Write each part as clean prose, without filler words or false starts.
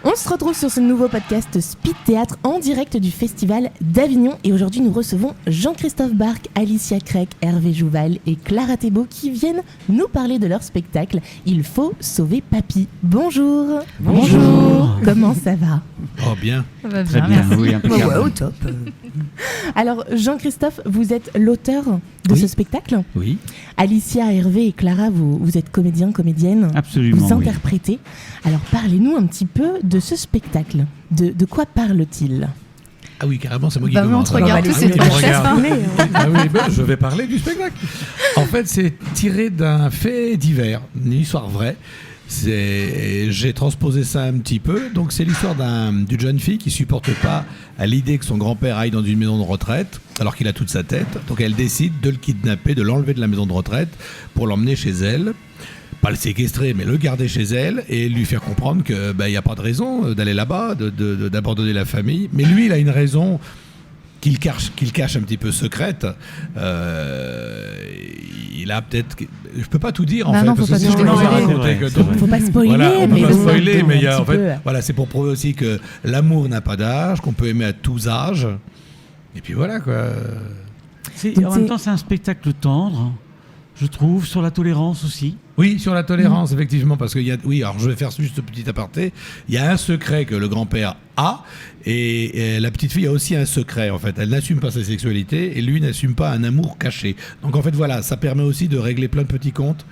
On se retrouve sur ce nouveau podcast Speed Théâtre en direct du Festival d'Avignon et aujourd'hui nous recevons Jean-Christophe Barque, Alicia Craig, Hervé Jouval et Clara Thébault qui viennent nous parler de leur spectacle Il faut sauver Papy. Bonjour. Bonjour. Comment ça va? Oh bien. Ça va Très bien, merci. oui, impeccable. Ouais, au top. Alors Jean-Christophe, vous êtes l'auteur de ce spectacle. Oui. Alicia, Hervé et Clara, vous êtes comédiens, comédiennes. Absolument, Vous oui. interprétez. Alors parlez-nous un petit peu de ce spectacle. De quoi parle-t-il? Ah oui, carrément, c'est moi qui Bah oui, on commence. te regarde tous, Ah c'est oui, toi tu le me chef, regardes. hein. Ah oui, ben, je vais parler du spectacle. En fait, c'est tiré d'un fait divers, une histoire vraie. J'ai transposé ça un petit peu. Donc, c'est l'histoire d'une jeune fille qui supporte pas à l'idée que son grand-père aille dans une maison de retraite alors qu'il a toute sa tête. Donc, elle décide de le kidnapper, de l'enlever de la maison de retraite pour l'emmener chez elle. Pas le séquestrer, mais le garder chez elle et lui faire comprendre qu'il n'y a pas de raison d'aller là-bas, d'abandonner la famille. Mais lui, il a une raison qu'il cache un petit peu secrète. Il a peut-être... Je peux pas tout dire en Bah fait. non, faut parce que pas si tout je commence à spoiler. raconter que donc, Faut pas spoiler, voilà, on peut mais pas spoiler, mais il y a, un en petit peu. fait, voilà, c'est pour prouver aussi que l'amour n'a pas d'âge, qu'on peut aimer à tous âges. Et puis voilà quoi. Donc En même temps, c'est un spectacle tendre, je trouve, sur la tolérance aussi. Oui, sur la tolérance, effectivement, parce qu'il y a... Oui, alors je vais faire juste ce petit aparté. Il y a un secret que le grand-père a, et la petite fille a aussi un secret, en fait. Elle n'assume pas sa sexualité, et lui n'assume pas un amour caché. Donc, en fait, voilà, ça permet aussi de régler plein de petits comptes,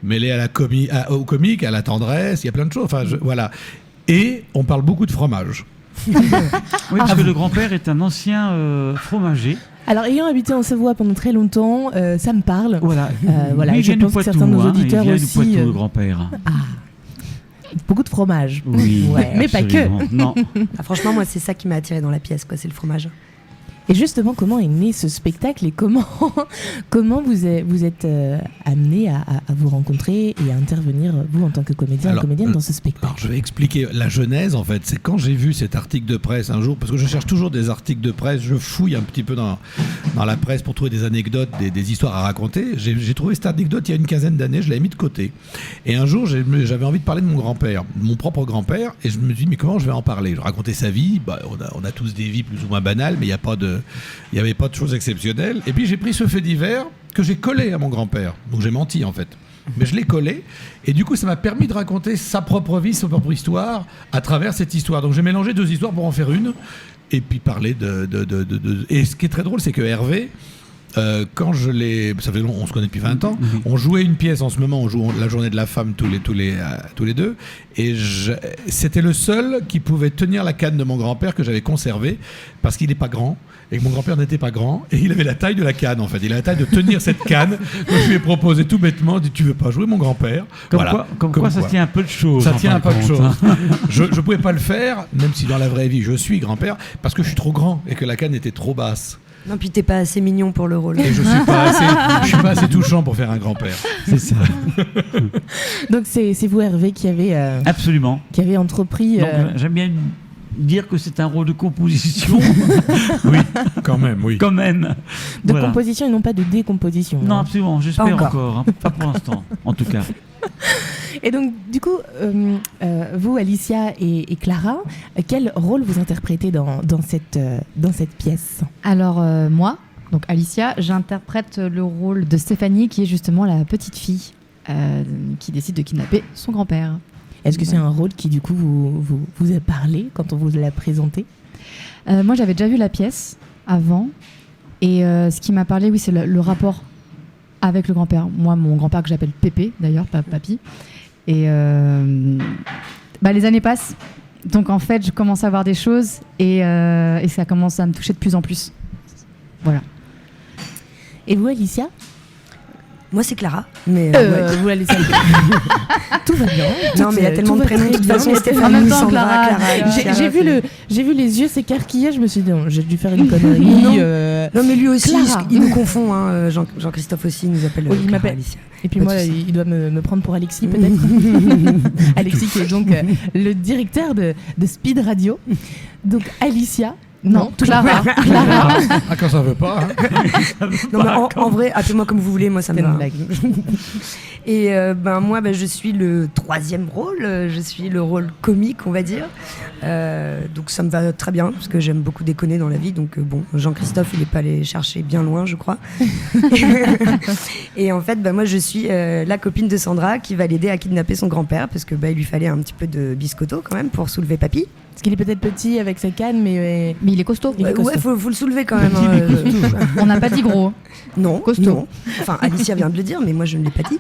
mêlés à au comique, à la tendresse, il y a plein de choses. Enfin, voilà. Et on parle beaucoup de fromage. Oui, parce que le grand-père est un ancien fromager. Alors, ayant habité en Savoie pendant très longtemps, ça me parle. Voilà. Voilà, Lui, il je vient du pense que Poitou, certains de nos hein, auditeurs il vient aussi, du Poitou, le grand-père. Beaucoup de fromage. Oui, Ouais, mais pas que. absolument. Non. Ah, franchement, moi, c'est ça qui m'a attiré dans la pièce, quoi. C'est le fromage. Et justement, comment est né ce spectacle et comment vous êtes amené à vous rencontrer et à intervenir, vous, en tant que comédien et comédienne, dans ce spectacle? Alors, je vais expliquer la genèse, en fait. C'est quand j'ai vu cet article de presse un jour, parce que je cherche toujours des articles de presse, je fouille un petit peu dans la presse pour trouver des anecdotes, des histoires à raconter. J'ai trouvé cette anecdote il y a une quinzaine d'années, je l'avais mis de côté. Et un jour, j'avais envie de parler de mon grand-père, de mon propre grand-père, et je me suis dit, mais comment je vais en parler? Je racontais sa vie, on a tous des vies plus ou moins banales, mais il n'y avait pas de choses exceptionnelles. Et puis j'ai pris ce fait divers que j'ai collé à mon grand-père. Donc j'ai menti en fait. Mais je l'ai collé. Et du coup, ça m'a permis de raconter sa propre vie, sa propre histoire à travers cette histoire. Donc j'ai mélangé deux histoires pour en faire une. Et puis parler Et ce qui est très drôle, c'est que Hervé... quand ça fait long, on se connaît depuis 20 ans, on jouait une pièce en ce moment, on joue la journée de la femme tous les deux, et c'était le seul qui pouvait tenir la canne de mon grand-père que j'avais conservée, parce qu'il n'est pas grand, et que mon grand-père n'était pas grand, et il avait la taille de la canne en fait, il avait la taille de tenir cette canne, donc je lui ai proposé tout bêtement, dit tu veux pas jouer mon grand-père? Comme quoi, ça tient un peu de choses. Ça en tient fin un peu de compte, choses. hein. Je pouvais pas le faire, même si dans la vraie vie je suis grand-père, parce que je suis trop grand, et que la canne était trop basse. Non, puis t'es pas assez mignon pour le rôle. Et je suis pas assez touchant pour faire un grand-père. C'est ça. Donc c'est vous, Hervé, qui avez Absolument. entrepris... Donc, j'aime bien dire que c'est un rôle de composition. Oui, quand même, oui. Quand même. de Voilà. composition et non pas de décomposition. Non, hein. absolument. J'espère Pas encore. Hein. Pas pour l'instant, en tout cas. Et donc, du coup, vous, Alicia et Clara, quel rôle vous interprétez dans cette pièce? Alors moi, donc Alicia, j'interprète le rôle de Stéphanie qui est justement la petite fille qui décide de kidnapper son grand-père. Est-ce que c'est un rôle qui, du coup, vous a parlé quand on vous l'a présenté? Moi j'avais déjà vu la pièce avant et ce qui m'a parlé, oui, c'est le rapport avec le grand-père. Moi, mon grand-père que j'appelle Pépé d'ailleurs, pas Papy. Et les années passent, donc en fait je commence à voir des choses et ça commence à me toucher de plus en plus. Voilà. Et vous, Alicia? Moi, c'est Clara. Mais Vous la laissez Tout va bien. non, mais il y a tellement de prénoms. De toute façon, En Stéphanie, même temps, Sandra, Clara, Clara. J'ai vu les yeux s'écarquiller, je me suis dit, non, j'ai dû faire une connerie. Non. Non, mais lui aussi, Clara. il nous confond. Hein. Jean-Christophe aussi, il nous appelle Oui, il Clara, m'appelle. Alicia. Et puis Pas de moi, souci. il doit me prendre pour Alexis, peut-être. Alexis, qui est donc le directeur de Speed Radio. Donc, Alicia, Non, Clara. Ah, quand ça veut pas. Hein. Non, mais en vrai, appelez-moi comme vous voulez, moi ça me C'est une va. blague. Et moi, je suis le 3e rôle, je suis le rôle comique, on va dire. Donc ça me va très bien, parce que j'aime beaucoup déconner dans la vie. Donc Jean-Christophe, il n'est pas allé chercher bien loin, je crois. Et en fait, moi, je suis la copine de Sandra qui va l'aider à kidnapper son grand-père, parce que il lui fallait un petit peu de biscotto quand même pour soulever papy. Parce qu'il est peut-être petit avec sa canne, mais Mais il est costaud. Il est costaud. Ouais, faut le soulever quand même. On n'a pas dit gros. Non, Costaud. non. Enfin, Alicia vient de le dire, mais moi je ne l'ai pas dit.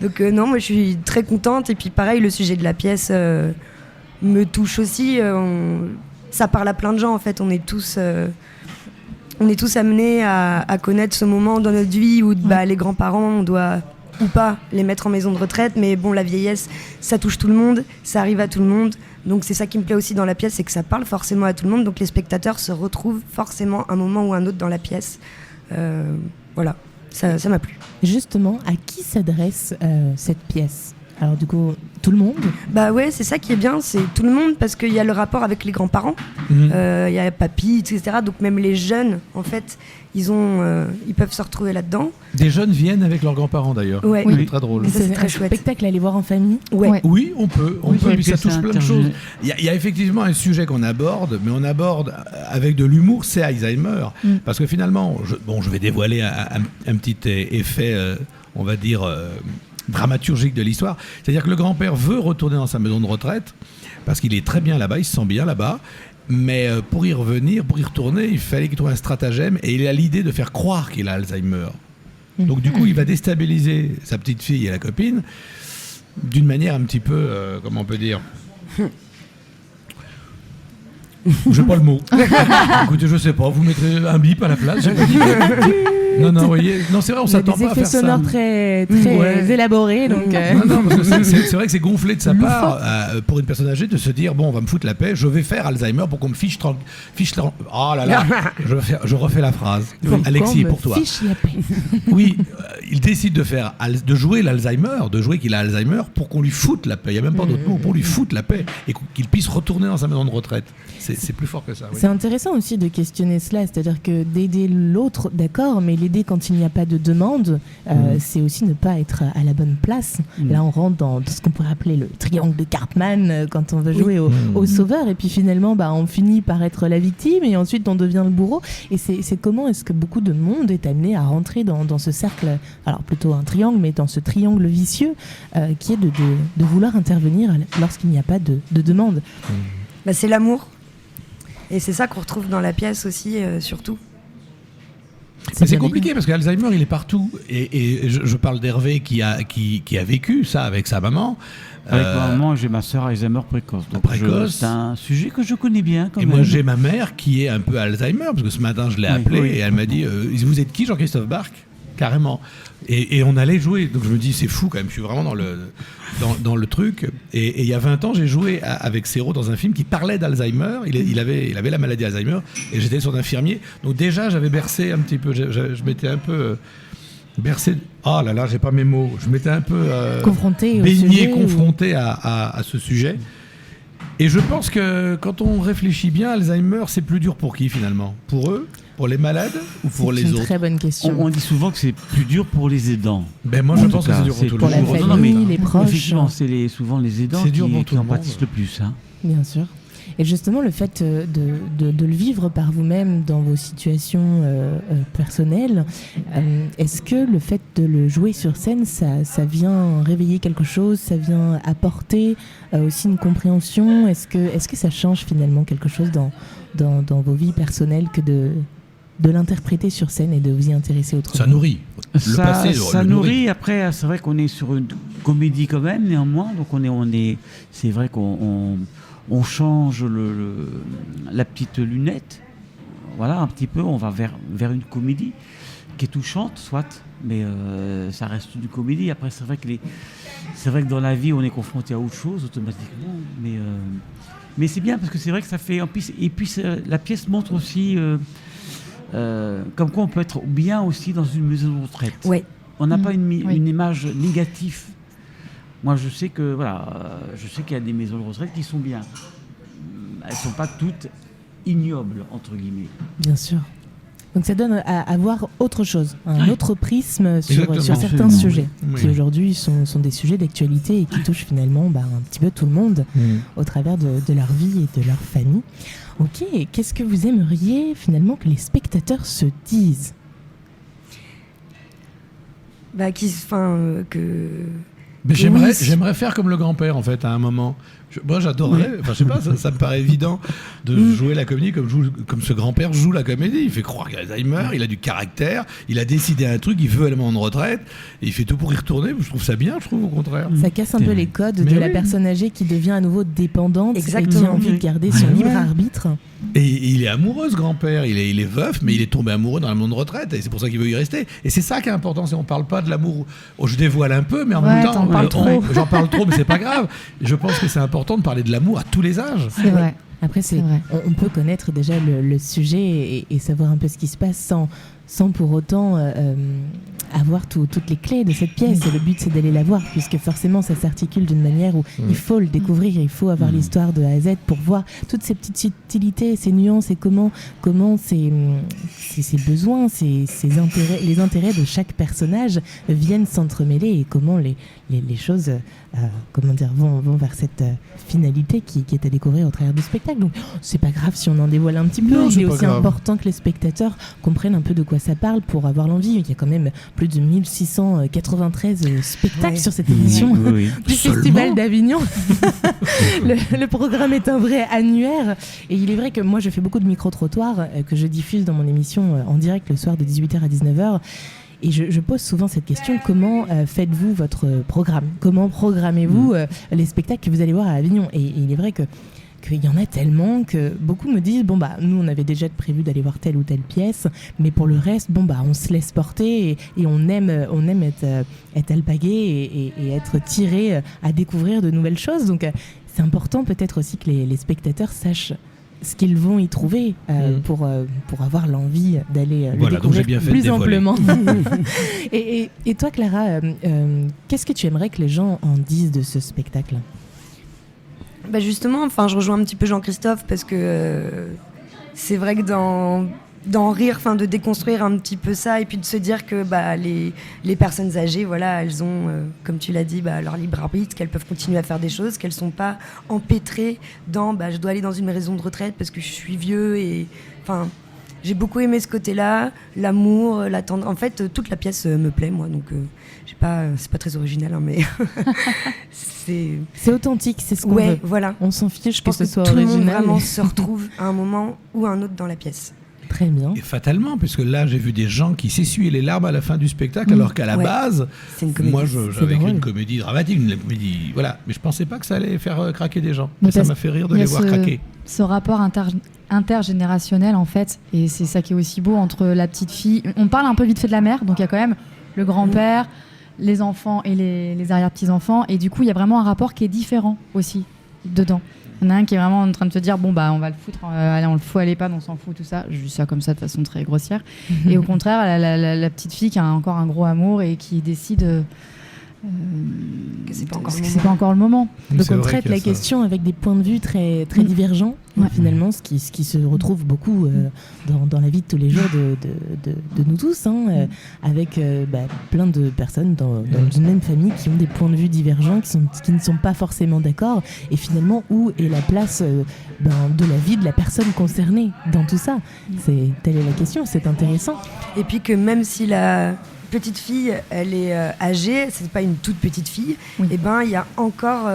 Donc non, moi je suis très contente. Et puis pareil, le sujet de la pièce me touche aussi. Ça parle à plein de gens en fait. On est tous amenés à connaître ce moment dans notre vie où les grands-parents, on doit ou pas les mettre en maison de retraite. Mais bon, la vieillesse, ça touche tout le monde, ça arrive à tout le monde. Donc c'est ça qui me plaît aussi dans la pièce, c'est que ça parle forcément à tout le monde. Donc les spectateurs se retrouvent forcément un moment ou un autre dans la pièce. Voilà, ça m'a plu. justement, à qui s'adresse cette pièce? Alors du coup, tout le monde? Bah ouais, c'est ça qui est bien, c'est tout le monde, parce qu'il y a le rapport avec les grands-parents, il y a papy, etc. Donc même les jeunes, en fait, ils peuvent se retrouver là-dedans. Des jeunes viennent avec leurs grands-parents d'ailleurs. Ouais. C'est très drôle. Ça, c'est un très chouette. spectacle à aller voir en famille? Ouais. Oui, on peut, Oui, et puis ça pièce touche plein de choses. Il y a effectivement un sujet qu'on aborde, mais on aborde avec de l'humour, c'est Alzheimer. Parce que finalement, je vais dévoiler un petit effet, on va dire, dramaturgique de l'histoire. C'est-à-dire que le grand-père veut retourner dans sa maison de retraite, parce qu'il est très bien là-bas, il se sent bien là-bas. Mais pour y retourner, il fallait qu'il trouve un stratagème, et il a l'idée de faire croire qu'il a Alzheimer. Donc du coup, il va déstabiliser sa petite fille et la copine d'une manière un petit peu, comment on peut dire, je n'ai pas le mot. Écoutez, je sais pas, vous mettrez un bip à la place. J'ai pas d'idée. Non, vous voyez, non, c'est vrai, on Il y a s'attend des pas à effets faire ça. sonores très Ouais. élaborés, donc... Non, parce que c'est vrai que c'est gonflé de sa part pour une personne âgée de se dire bon, on va me foutre la paix, je vais faire Alzheimer pour qu'on me fiche oh là là, je refais la phrase. Alexis, pour toi. Fiche la paix. Oui, il décide de jouer l'Alzheimer, de jouer qu'il a Alzheimer pour qu'on lui foute la paix. Il n'y a même pas d'autre mot, pour lui foutre la paix et qu'il puisse retourner dans sa maison de retraite. C'est plus fort que ça. Oui. C'est intéressant aussi de questionner cela, c'est-à-dire que d'aider l'autre, d'accord, mais l'aider quand il n'y a pas de demande, c'est aussi ne pas être à la bonne place. Là, on rentre dans ce qu'on pourrait appeler le triangle de Cartman quand on veut jouer au sauveur, et puis finalement, on finit par être la victime, et ensuite on devient le bourreau. Et c'est comment est-ce que beaucoup de monde est amené à rentrer dans ce cercle, alors plutôt un triangle, mais dans ce triangle vicieux qui est de vouloir intervenir lorsqu'il n'y a pas de demande. C'est l'amour. Et c'est ça qu'on retrouve dans la pièce aussi, surtout. Mais c'est bien compliqué dit. parce qu'Alzheimer il est partout et je parle d'Hervé qui a vécu ça avec sa maman. Avec ma maman, j'ai ma sœur Alzheimer précoce. Donc c'est un sujet que je connais bien quand et même. moi j'ai ma mère qui est un peu Alzheimer parce que ce matin je l'ai appelée et elle m'a dit vous êtes qui, Jean-Christophe Barck? Carrément. Et on allait jouer. Donc je me dis c'est fou quand même, je suis vraiment dans le truc. Et il y a 20 ans j'ai joué avec Serrault dans un film qui parlait d'Alzheimer. Il avait la maladie Alzheimer et j'étais son infirmier. Donc déjà j'avais bercé un petit peu, je m'étais un peu bercé. Oh là là, j'ai pas mes mots. Je m'étais un peu confronté confronté à ce sujet. Et je pense que quand on réfléchit bien, Alzheimer, c'est plus dur pour qui finalement? Pour eux? Pour les malades ou pour les autres? C'est une très bonne question. On dit souvent que c'est plus dur pour les aidants. Moi je pense que c'est dur pour tout pour le la monde. famille, les proches. Effectivement, c'est souvent les aidants C'est dur pour tout qui le en monde. pâtissent le plus. Hein. Bien sûr. Et justement, le fait de le vivre par vous-même dans vos situations personnelles, est-ce que le fait de le jouer sur scène, ça vient réveiller quelque chose, ça vient apporter aussi une compréhension? Est-ce que ça change finalement quelque chose dans vos vies personnelles que de l'interpréter sur scène et de vous y intéresser autrement? Ça nourrit. Ça nourrit. Après, c'est vrai qu'on est sur une comédie quand même, néanmoins. Donc c'est vrai qu'on change la petite lunette. Voilà, un petit peu. On va vers une comédie qui est touchante, soit, mais ça reste une comédie. Après, c'est vrai que dans la vie, on est confronté à autre chose automatiquement. Mais c'est bien parce que c'est vrai que ça fait. Et puis la pièce montre aussi. Comme quoi on peut être bien aussi dans une maison de retraite. Ouais. On n'a pas une image négative. Moi, je sais qu'il y a des maisons de retraite qui sont bien. Elles ne sont pas toutes ignoble, entre guillemets. Bien sûr. Donc ça donne à voir autre chose, un autre prisme sur certains Absolument. sujets Oui. qui aujourd'hui sont des sujets d'actualité et qui touchent finalement un petit peu tout le monde au travers de leur vie et de leur famille. Ok, qu'est-ce que vous aimeriez finalement que les spectateurs se disent ? Bah, que. Mais Oui. j'aimerais faire comme le grand-père, en fait, à un moment. Moi, j'adorerais, enfin, je sais pas, ça me paraît évident de jouer la comédie comme ce grand-père joue la comédie. Il fait croire qu'il a Alzheimer, il a du caractère, il a décidé un truc, il veut aller en retraite, et il fait tout pour y retourner. Je trouve ça bien, je trouve, au contraire. Ça casse un peu les codes de Mais la oui. personne âgée qui devient à nouveau dépendante et qui a Exactement. envie de garder son Ouais. libre arbitre. Et il est amoureux, ce grand-père. Il est veuf, mais il est tombé amoureux dans le monde de retraite. Et c'est pour ça qu'il veut y rester. Et c'est ça qui est important. On parle pas de l'amour. Oh, je dévoile un peu, mais en Ouais, même temps, t'en parles trop. j'en parle trop, mais c'est pas grave. Je pense que c'est important de parler de l'amour à tous les âges. C'est vrai. Après, C'est vrai. on peut connaître déjà le sujet et savoir un peu ce qui se passe sans pour autant avoir toutes les clés de cette pièce. Et le but, c'est d'aller la voir, puisque forcément, ça s'articule d'une manière où il faut le découvrir, il faut avoir l'histoire de A à Z pour voir toutes ces petites subtilités, ces nuances et comment ces besoins, ces intérêts, les intérêts de chaque personnage viennent s'entremêler et comment les choses vont vers cette finalité qui est à découvrir au travers du spectacle. Donc, c'est pas grave si on en dévoile un petit peu. Non, Il c'est est pas aussi grave. important que les spectateurs comprennent un peu de quoi ça parle pour avoir l'envie. Il y a quand même plus de 1693 spectacles Ouais. sur cette édition Oui. du Seulement Festival d'Avignon. le programme est un vrai annuaire. Et il est vrai que moi, je fais beaucoup de micro-trottoirs que je diffuse dans mon émission en direct le soir de 18h à 19h. Et je pose souvent cette question, comment faites-vous votre programme ? Comment programmez-vous les spectacles que vous allez voir à Avignon ? Et il est vrai qu'il y en a tellement que beaucoup me disent nous on avait déjà prévu d'aller voir telle ou telle pièce, mais pour le reste on se laisse porter et on aime être alpagué et être tiré à découvrir de nouvelles choses. Donc c'est important peut-être aussi que les spectateurs sachent ce qu'ils vont y trouver pour avoir l'envie d'aller Voilà, le donc j'ai découvrir bien fait de plus dévoiler. amplement. et toi Clara, qu'est-ce que tu aimerais que les gens en disent de ce spectacle ? Bah justement, je rejoins un petit peu Jean-Christophe parce que c'est vrai que d'en rire, de déconstruire un petit peu ça et puis de se dire que les personnes âgées, voilà, elles ont, comme tu l'as dit, leur libre arbitre, qu'elles peuvent continuer à faire des choses, qu'elles sont pas empêtrées dans je dois aller dans une maison de retraite parce que je suis vieux et j'ai beaucoup aimé ce côté-là, l'amour, la tendresse. En fait, toute la pièce me plaît, moi, donc c'est pas très original, mais c'est authentique, c'est ce qu'on veut. Voilà. On s'en fiche Je pense que que ce soit tout le monde original. vraiment se retrouve à un moment ou à un autre dans la pièce. Très bien. Et fatalement, puisque là, j'ai vu des gens qui s'essuyaient les larmes à la fin du spectacle, alors qu'à la Ouais. base, C'est une comédie. moi, j'avais drôle. une comédie dramatique, une comédie, voilà. Mais je pensais pas que ça allait faire craquer des gens. Mais Et ça parce- m'a fait rire de il y a les voir craquer. ce rapport intergénérationnel en fait, et c'est ça qui est aussi beau entre la petite fille. On parle un peu vite fait de la mère, donc il y a quand même le grand-père, les enfants et les arrière-petits-enfants, et du coup il y a vraiment un rapport qui est différent aussi dedans. Il y en a un qui est vraiment en train de se dire on va le foutre, allez, on le fout à l'EHPAD, on s'en fout, tout ça. Je dis ça comme ça de façon très grossière. Et au contraire, la petite fille qui a encore un gros amour et qui décide Que c'est pas encore le que moment. c'est pas encore le moment. Donc C'est on vrai traite qu'il y a la ça. question avec des points de vue très divergents, Ouais. finalement, ce qui se retrouve beaucoup dans la vie de tous les jours de nous tous, avec plein de personnes dans une même famille qui ont des points de vue divergents, qui ne sont pas forcément d'accord, et finalement, où est la place de la vie de la personne concernée dans tout ça ? Telle est la question, c'est intéressant. Et puis que même si la petite fille, elle est âgée, c'est pas une toute petite fille, Oui. et il y a encore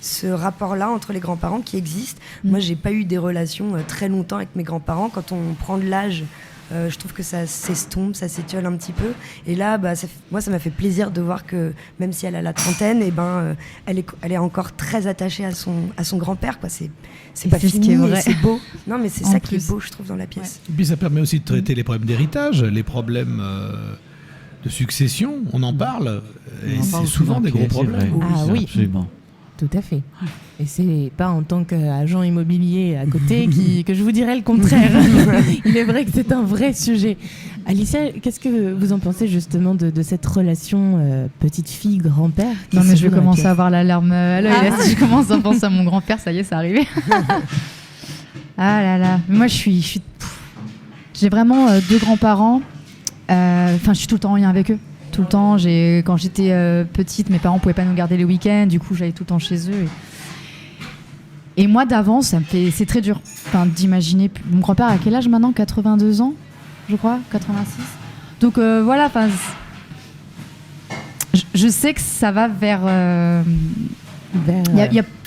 ce rapport-là entre les grands-parents qui existe. Moi, j'ai pas eu des relations très longtemps avec mes grands-parents. Quand on prend de l'âge, je trouve que ça s'estompe, ça s'étiole un petit peu. Et là, moi, ça m'a fait plaisir de voir que même si elle a la trentaine, elle est encore très attachée à son grand-père, quoi. C'est pas c'est ce fini qui est et vrai. c'est beau. Non, mais c'est En ça qui est plus. beau, je trouve, dans la pièce. Et puis ça permet aussi de traiter les problèmes d'héritage, les problèmes de succession, on en parle. Et On en c'est parle souvent des gros c'est problèmes. vrai. Ah oui. Absolument. Tout à fait. Et c'est pas en tant qu'agent immobilier à côté que je vous dirais le contraire. Il est vrai que c'est un vrai sujet. Alicia, qu'est-ce que vous en pensez justement de cette relation petite fille grand-père qui Non mais se je joue vais dans la commencer à pièce ? avoir la larme à l'œil. Là, si je commence à penser à mon grand-père, ça y est, c'est arrivé. Ah là là. Moi, j'ai vraiment 2 grands-parents. Enfin, je suis tout le temps en lien avec eux. Tout le temps. Quand j'étais petite, mes parents pouvaient pas nous garder les week-ends. Du coup, j'allais tout le temps chez eux. Et moi, d'avance, c'est très dur. Enfin, d'imaginer. Mon grand-père a quel âge maintenant ? 82 ans, je crois, 86. Donc voilà. Enfin, je sais que ça va vers.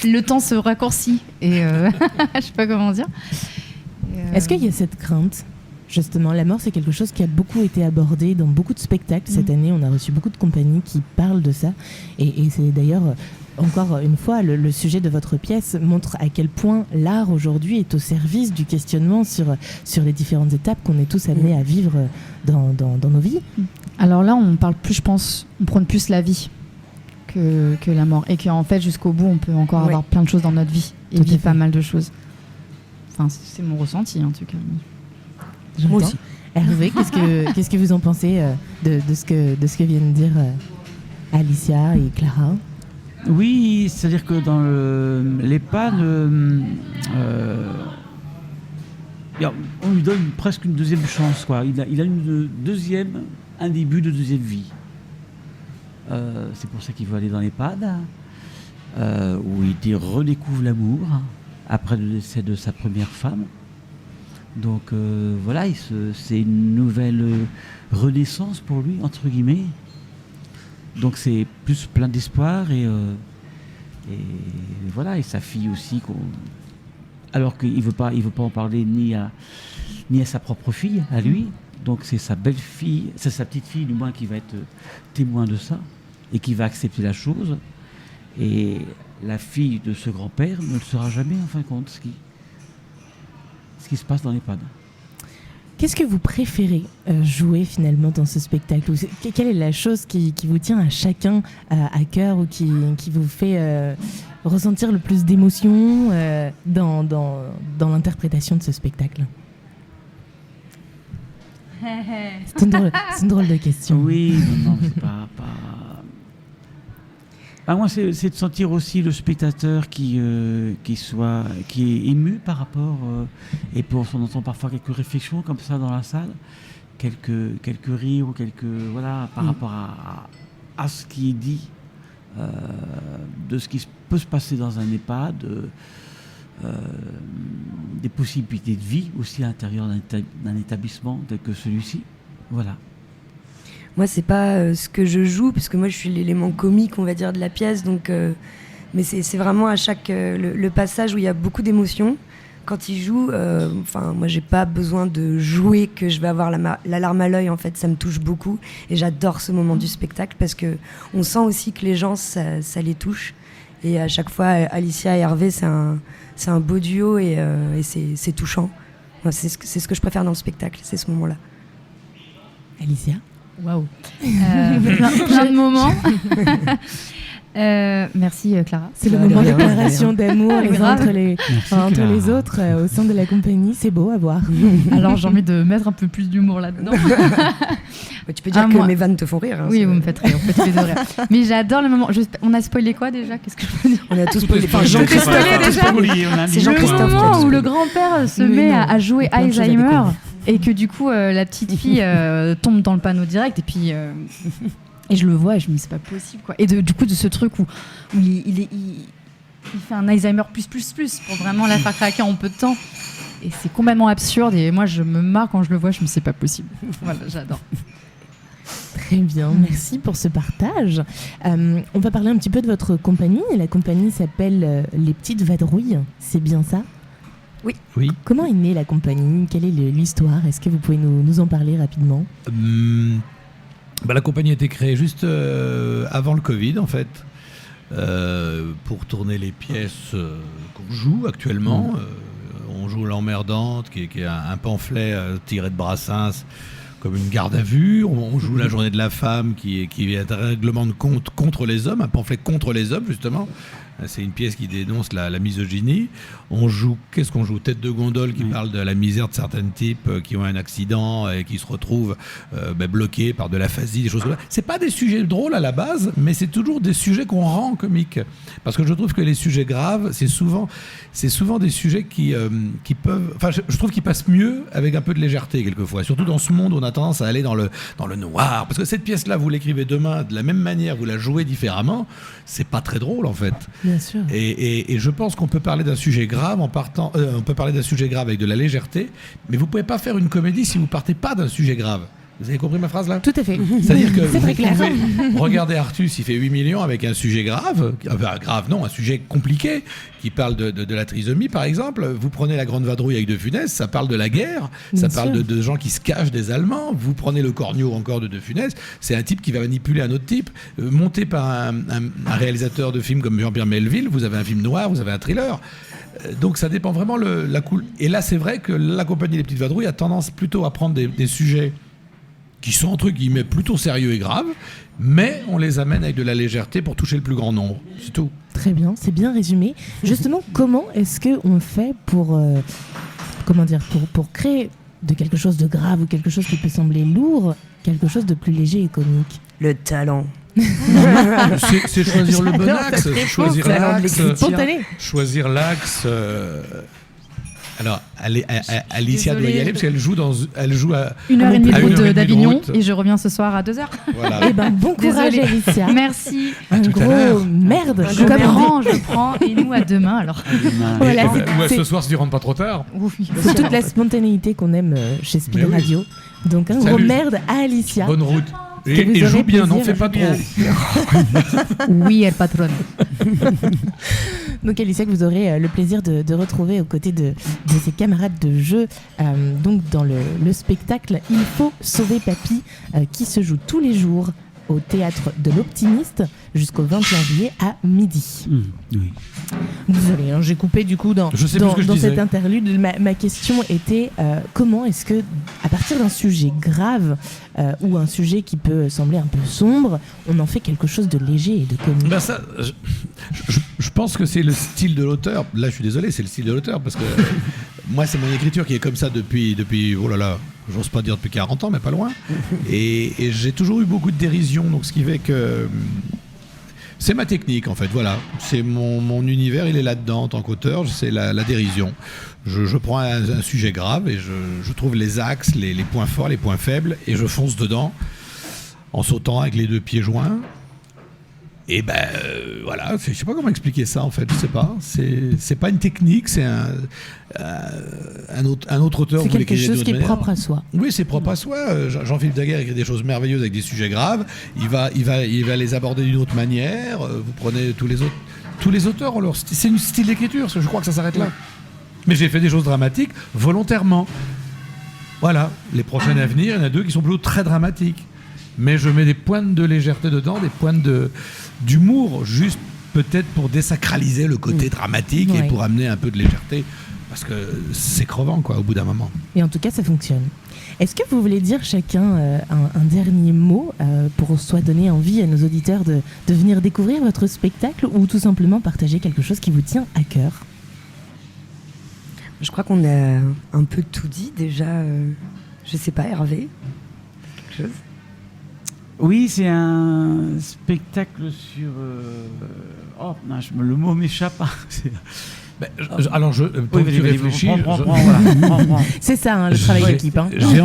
Le temps se raccourcit et je sais pas comment dire. Est-ce qu'il y a cette crainte ? Justement, la mort, c'est quelque chose qui a beaucoup été abordé dans beaucoup de spectacles. Cette année, on a reçu beaucoup de compagnies qui parlent de ça. Et c'est d'ailleurs, encore une fois, le sujet de votre pièce montre à quel point l'art aujourd'hui est au service du questionnement sur les différentes étapes qu'on est tous amenés à vivre dans nos vies. Alors là, on parle plus, je pense, on prône plus la vie que la mort. Et qu'en fait, jusqu'au bout, on peut encore avoir plein de choses dans notre vie et vivre pas mal de choses. Enfin, c'est mon ressenti, en tout cas. Moi aussi. Hervé, qu'est-ce que vous en pensez de ce que viennent de dire Alicia et Clara ? Oui, c'est-à-dire que dans l'EHPAD, on lui donne presque une deuxième chance, quoi. Il a un début de deuxième vie. C'est pour ça qu'il veut aller dans l'EHPAD, où il redécouvre l'amour après le décès de sa première femme. Donc voilà, c'est une nouvelle renaissance pour lui, entre guillemets. Donc c'est plus plein d'espoir et voilà, et sa fille aussi, alors qu'il veut pas en parler ni à sa propre fille, à lui. Donc c'est sa belle-fille, c'est sa petite fille du moins qui va être témoin de ça et qui va accepter la chose. Et la fille de ce grand-père ne le saura jamais en fin de compte ce qui se passe dans l'EHPAD. Qu'est-ce que vous préférez jouer finalement dans ce spectacle ? Quelle est la chose qui vous tient à chacun à cœur ou qui vous fait ressentir le plus d'émotion dans l'interprétation de ce spectacle ? C'est une drôle de question. Oui, non, c'est pas... moi, c'est de sentir aussi le spectateur qui est ému par rapport, et puis on entend parfois quelques réflexions comme ça dans la salle, quelques rires ou par rapport à ce qui est dit, de ce qui peut se passer dans un EHPAD, des possibilités de vie aussi à l'intérieur d'un établissement tel que celui-ci. Voilà. Moi, c'est pas ce que je joue, parce que moi, je suis l'élément comique, on va dire, de la pièce. Donc, mais c'est vraiment à chaque le passage où il y a beaucoup d'émotions. Quand il joue, moi, j'ai pas besoin de jouer que je vais avoir la larme à l'œil. En fait, ça me touche beaucoup, et j'adore ce moment du spectacle parce que on sent aussi que les gens, ça les touche. Et à chaque fois, Alicia et Hervé, c'est un beau duo et c'est touchant. Moi, c'est ce que je préfère dans le spectacle, c'est ce moment-là. Alicia ? Waouh. Plein de moments. Merci Clara. C'est le moment de déclaration d'amour entre les autres au sein de la compagnie. C'est beau à voir. Alors j'ai envie de mettre un peu plus d'humour là-dedans. Tu peux dire que mes vannes te font rire. Oui, vous me faites rire. Vous faites rire. Mais j'adore le moment. On a spoilé quoi déjà ? Qu'est-ce que je peux dire ? On a tous spoilé. Jean-Christophe déjà. C'est Jean-Christophe. Le moment où le grand-père se met à jouer Alzheimer. Et que du coup, la petite fille tombe dans le panneau direct. Et puis, et je le vois et je me dis, c'est pas possible, quoi. Et du coup, de ce truc où il fait un Alzheimer plus pour vraiment la faire craquer en peu de temps. Et c'est complètement absurde. Et moi, je me marre quand je le vois. Je me dis, c'est pas possible. Voilà, j'adore. Très bien, merci pour ce partage. On va parler un petit peu de votre compagnie. La compagnie s'appelle Les Petites Vadrouilles. C'est bien ça ? Oui. Comment est née la compagnie ? Quelle est l'histoire ? Est-ce que vous pouvez nous en parler rapidement ? La compagnie a été créée juste avant le Covid, en fait, pour tourner les pièces qu'on joue actuellement. On joue L'Emmerdante, qui est un pamphlet tiré de Brassens, comme une garde à vue. On joue La Journée de la Femme, qui est un règlement de compte contre les hommes, un pamphlet contre les hommes, justement. C'est une pièce qui dénonce la misogynie. Qu'est-ce qu'on joue? Tête de gondole qui parle de la misère de certains types qui ont un accident et qui se retrouvent bloqués par de l'aphasie, des choses comme ça. C'est pas des sujets drôles à la base, mais c'est toujours des sujets qu'on rend comiques. Parce que je trouve que les sujets graves, c'est souvent des sujets qui peuvent... Enfin, je trouve qu'ils passent mieux avec un peu de légèreté quelquefois. Surtout dans ce monde où on a tendance à aller dans le noir. Parce que cette pièce-là, vous l'écrivez demain de la même manière, vous la jouez différemment, c'est pas très drôle en fait. Bien sûr. Et je pense qu'on peut parler d'un sujet grave on peut parler d'un sujet grave avec de la légèreté, mais vous pouvez pas faire une comédie si vous partez pas d'un sujet grave. Vous avez compris ma phrase là? Tout à fait. C'est-à-dire que c'est vous très clair. pouvez regarder Artus, il fait 8 millions avec un sujet grave, un sujet compliqué, qui parle de la trisomie par exemple. Vous prenez La Grande Vadrouille avec De Funès, ça parle de la guerre, ça parle de gens qui se cachent des Allemands. Vous prenez Le Corneau encore de Funès, c'est un type qui va manipuler un autre type. Monté par un réalisateur de films comme Jean-Pierre Melville, vous avez un film noir, vous avez un thriller. Donc ça dépend vraiment la couleur. Et là c'est vrai que la compagnie des Petites Vadrouilles a tendance plutôt à prendre des sujets qui sont entre guillemets plutôt sérieux et graves, mais on les amène avec de la légèreté pour toucher le plus grand nombre. C'est tout. Très bien, c'est bien résumé. Justement, comment est-ce qu'on fait pour créer de quelque chose de grave ou quelque chose qui peut sembler lourd, quelque chose de plus léger et comique? Le talent. C'est choisir le bon axe, choisir l'axe. Alors, Alicia doit y aller parce qu'elle joue à 1h30 d'Avignon et je reviens ce soir à 2h. Voilà. Eh ben, bon courage, Désolée. Alicia. Merci. Un gros merde. Je prends et nous à demain alors. Voilà, ce soir si tu rentres pas trop tard. Oui. c'est toute la spontanéité qu'on aime chez Speed Mais oui. Radio. Donc un Salut. gros merde à Alicia. Bonne route. Que Et vous joue aurez bien, n'en plaisir fais à pas jouer trop. Oui, elle patronne. Donc Alicia, que vous aurez le plaisir de retrouver aux côtés de ses camarades de jeu, donc dans le spectacle Il faut sauver Papy, qui se joue tous les jours au théâtre de l'Optimiste jusqu'au 21 juillet à midi. Oui. Désolée, j'ai coupé du coup dans cet interlude. Ma question était comment est-ce que, à partir d'un sujet grave ou un sujet qui peut sembler un peu sombre, on en fait quelque chose de léger et de comique? Ça, je pense que c'est le style de l'auteur. Là, je suis désolé, c'est le style de l'auteur parce que moi, c'est mon écriture qui est comme ça depuis oh là là, j'ose pas dire depuis 40 ans, mais pas loin. Et j'ai toujours eu beaucoup de dérision, donc ce qui fait que c'est ma technique en fait, voilà. C'est mon univers, il est là-dedans en tant qu'auteur, c'est la dérision. Je prends un sujet grave et je trouve les axes, les points forts, les points faibles, et je fonce dedans en sautant avec les deux pieds joints. Et voilà, je sais pas comment expliquer ça en fait, je sais pas. C'est pas une technique, c'est un autre auteur. C'est quelque chose qui est propre à soi. Oui, c'est propre à soi. Jean-Philippe Daguerre écrit des choses merveilleuses avec des sujets graves. Il va les aborder d'une autre manière. Vous prenez tous les auteurs ont leur style. C'est un style d'écriture. Je crois que ça s'arrête là. Mais j'ai fait des choses dramatiques volontairement. Voilà, les prochaines à venir, il y en a 2 qui sont plutôt très dramatiques. Mais je mets des pointes de légèreté dedans, des pointes d'humour, juste peut-être pour désacraliser le côté dramatique et pour amener un peu de légèreté. Parce que c'est crevant, quoi, au bout d'un moment. Et en tout cas, ça fonctionne. Est-ce que vous voulez dire chacun un dernier mot pour soit donner envie à nos auditeurs de venir découvrir votre spectacle ou tout simplement partager quelque chose qui vous tient à cœur? Je crois qu'on a un peu tout dit déjà. Je sais pas, Hervé, quelque chose? Oui, c'est un spectacle sur... Oh, non, le mot m'échappe. Alors, pour que tu réfléchis... C'est ça, le travail d'équipe. Hein. J'ai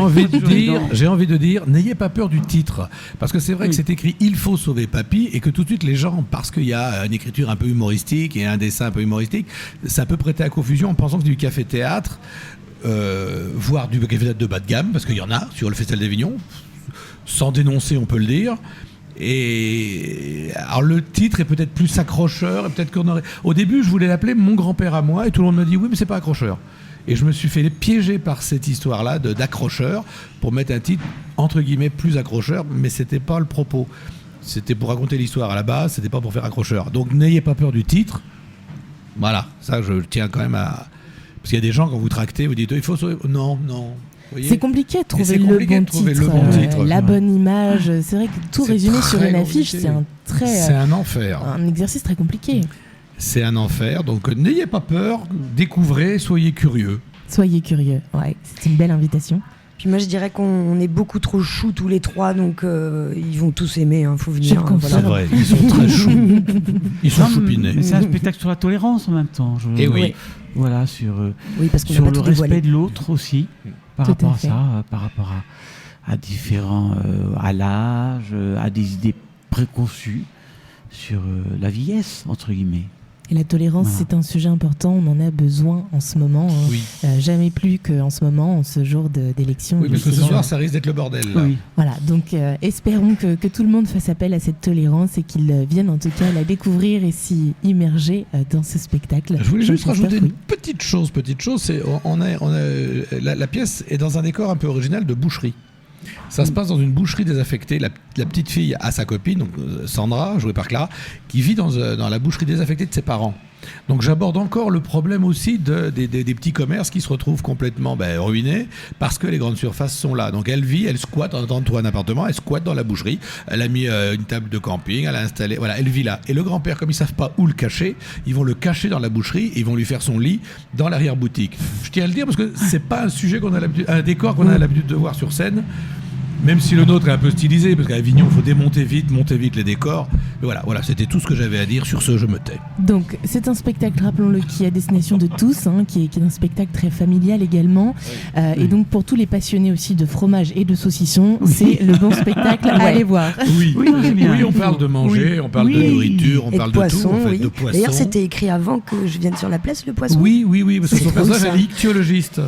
envie de dire, n'ayez pas peur du titre. Parce que c'est vrai que c'est écrit « Il faut sauver Papy » et que tout de suite, les gens, parce qu'il y a une écriture un peu humoristique et un dessin un peu humoristique, ça peut prêter à confusion en pensant que c'est du café-théâtre, voire du café-théâtre de bas de gamme, parce qu'il y en a sur le Festival d'Avignon. Sans dénoncer, on peut le dire. Et alors le titre est peut-être plus accrocheur, et peut-être qu'on aurait... Au début, je voulais l'appeler Mon grand-père à moi, et tout le monde me dit oui, mais c'est pas accrocheur. Et je me suis fait piéger par cette histoire-là d'accrocheur pour mettre un titre entre guillemets plus accrocheur, mais c'était pas le propos. C'était pour raconter l'histoire à la base, c'était pas pour faire accrocheur. Donc n'ayez pas peur du titre. Voilà, ça je tiens quand même à... Parce qu'il y a des gens, quand vous tractez, vous dites il faut sauver... Non. C'est compliqué de trouver le bon titre, la bonne image. C'est vrai que tout résumé sur une affiche, c'est un enfer. Un exercice très compliqué. c'est un enfer. Donc n'ayez pas peur, découvrez, soyez curieux. Soyez curieux, ouais, c'est une belle invitation. Puis moi je dirais qu'on est beaucoup trop choux tous les trois, donc ils vont tous aimer, faut venir. Je confirme. C'est vrai, ils sont très choux. Ils sont choupinés. Mais c'est un spectacle sur la tolérance en même temps. Et oui. Voilà, sur, Oui, parce qu'on sur n'a pas le tout dévoilé. respect de l'autre aussi, par Tout à rapport à fait. ça, par rapport à différents, à l'âge, à des idées préconçues sur la vieillesse, entre guillemets. Et la tolérance, Voilà. c'est un sujet important, on en a besoin en ce moment, hein. Oui. Jamais plus qu'en ce moment, en ce jour d'élection. Oui, parce que ce Souvent, soir, ça risque d'être le bordel. Là. Oui. Voilà, donc espérons que tout le monde fasse appel à cette tolérance et qu'ils viennent en tout cas la découvrir et s'y immerger dans ce spectacle. Je voulais juste Jean-Christophe, rajouter oui. une petite chose, c'est la pièce est dans un décor un peu original de boucherie. Ça se passe dans une boucherie désaffectée. La petite fille a sa copine, donc Sandra, jouée par Clara, qui vit dans la boucherie désaffectée de ses parents. Donc j'aborde encore le problème aussi des petits commerces qui se retrouvent complètement ruinés parce que les grandes surfaces sont là. Donc elle squatte, en attendant de trouver un appartement, elle squatte dans la boucherie. Elle a mis une table de camping, elle a installé, voilà, elle vit là. Et le grand-père, comme ils savent pas où le cacher, ils vont le cacher dans la boucherie et ils vont lui faire son lit dans l'arrière-boutique. Je tiens à le dire parce que c'est pas un sujet un décor qu'on a l'habitude de voir sur scène. Même si le nôtre est un peu stylisé, parce qu'à Avignon, il faut monter vite les décors. Mais voilà, c'était tout ce que j'avais à dire. Sur ce, je me tais. Donc, c'est un spectacle, rappelons-le, qui est à destination de tous, hein, qui est un spectacle très familial également. Et donc, pour tous les passionnés aussi de fromage et de saucisson, c'est le bon spectacle à aller voir. Oui, Oui, c'est bien. on parle de manger, on parle de Oui. nourriture, on Et parle de poisson, tout, en fait, oui. de poisson. D'ailleurs, c'était écrit avant que je vienne sur la place, le poisson. Oui, parce que C'est son drôle, personnage ça. est ichtyologiste.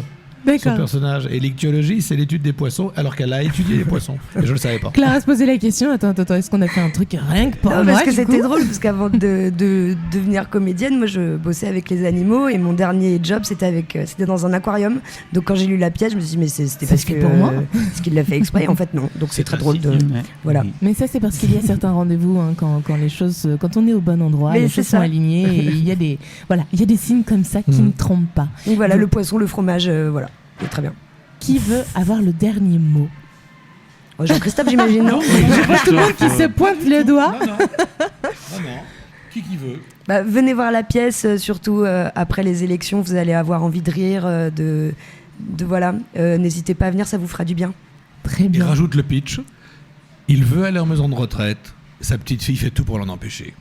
Son D'accord. personnage. Et l'ichtyologie, c'est l'étude des poissons, alors qu'elle a étudié les poissons. Et je le savais pas. Clara se posait la question, attends, est-ce qu'on a fait un truc rien que pour Non, moi parce que du c'était coup drôle, parce qu'avant de devenir comédienne, moi je bossais avec les animaux et mon dernier job c'était dans un aquarium. Donc quand j'ai lu la pièce, je me suis dit mais c'était C'est parce fait que pour moi. ce qu'il l'a fait exprès. En fait non. Donc c'est très drôle de Ouais. voilà. Oui. Mais ça, c'est parce qu'il y a certains rendez-vous hein, quand on est au bon endroit, Mais les c'est choses sont ça. alignées et il y a des signes comme ça qui ne trompent pas. Donc voilà, le poisson, le fromage, voilà, c'est très bien. Qui veut avoir le dernier mot? Oh, Jean-Christophe, j'imagine non. Tout le monde qui se pointe le doigt. Non. Qui veut? Bah, venez voir la pièce, surtout après les élections, vous allez avoir envie de rire, voilà. N'hésitez pas à venir, ça vous fera du bien. Très Il bien. rajoute le pitch. Il veut aller en maison de retraite. Sa petite fille fait tout pour l'en empêcher.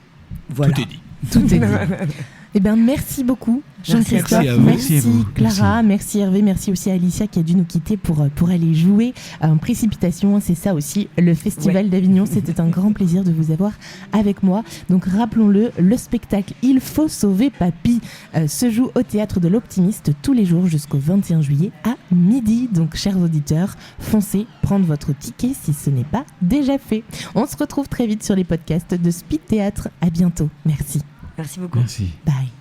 Voilà. Tout est dit. Tout est dit. Eh bien, merci beaucoup, Jean-Christophe. Merci à vous. Merci, Merci à vous. Clara. Merci Hervé. Merci aussi à Alicia qui a dû nous quitter pour aller jouer en précipitation. C'est ça aussi, le Festival d'Avignon. C'était un grand plaisir de vous avoir avec moi. Donc, rappelons-le, le spectacle Il faut sauver Papy se joue au Théâtre de l'Optimiste tous les jours jusqu'au 21 juillet à midi. Donc, chers auditeurs, foncez prendre votre ticket si ce n'est pas déjà fait. On se retrouve très vite sur les podcasts de Speed Théâtre. À bientôt. Merci. Merci beaucoup. Merci. Bye.